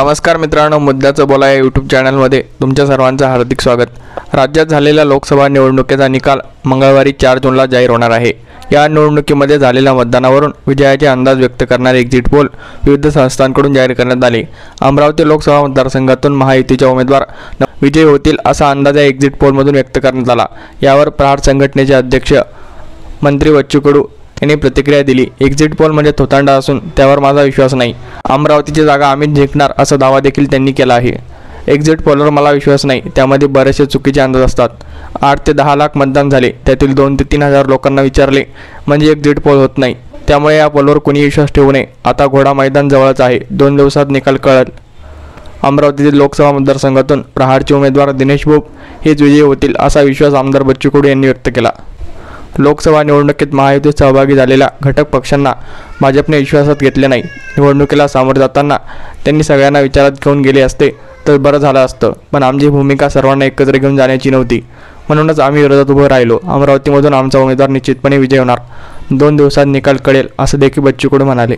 नमस्कार मित्रांनो, मुद्द्याचं बोला या यूट्यूब चॅनलमध्ये तुमच्या सर्वांचं हार्दिक स्वागत। राज्यात झालेल्या लोकसभा निवडणुकीचा निकाल मंगळवारी 4 जूनला जाहीर होणार आहे। या निवडणुकीमध्ये झालेल्या मतदानावरून विजयाचे अंदाज व्यक्त करणारे एक्झिट पोल विविध संस्थांकडून जाहीर करण्यात आले। अमरावती लोकसभा मतदारसंघातून महायुतीचे उमेदवार विजयी होतील असा अंदाज या एक्झिट पोलमधून व्यक्त करण्यात आला। यावर प्रहार संघटनेचे अध्यक्ष मंत्री बच्चू कडू यांनी प्रतिक्रिया दिली। एक्झिट पोल म्हणजे थोतांडा असून त्यावर माझा विश्वास नाही। अमरावतीची जागा आम्हीच जिंकणार असा दावा देखील त्यांनी केला आहे। एक्झिट पोलवर मला विश्वास नाही, त्यामध्ये बरेचसे चुकीचे अंदाज असतात। 8 ते 10 लाख मतदान झाले, त्यातील 2 ते 3 हजार लोकांना विचारले म्हणजे एक्झिट पोल होत नाही। त्यामुळे या पोलवर कोणी विश्वास ठेवू नये। आता घोडा मैदान जवळच आहे, 2 दिवसात निकाल कळेल। अमरावतीतील लोकसभा मतदारसंघातून प्रहारचे उमेदवार दिनेश भोप हेच विजयी होतील असा विश्वास आमदार बच्चू कडू यांनी व्यक्त केला। लोकसभा निवडणुकीत महायुतीत सहभागी झालेल्या घटक पक्षांना भाजपने विश्वासात घेतले नाही। निवडणुकीला सामोरे जाताना त्यांनी सगळ्यांना विचारात घेऊन गेले असते तर बरं झालं असतं, पण आमची भूमिका सर्वांना एकत्र घेऊन जाण्याची नव्हती, म्हणूनच आम्ही विरोधात उभं राहिलो। अमरावतीमधून आमचा उमेदवार निश्चितपणे विजयी होणार, 2 दिवसात निकाल कळेल असं देखील बच्चू कडू म्हणाले।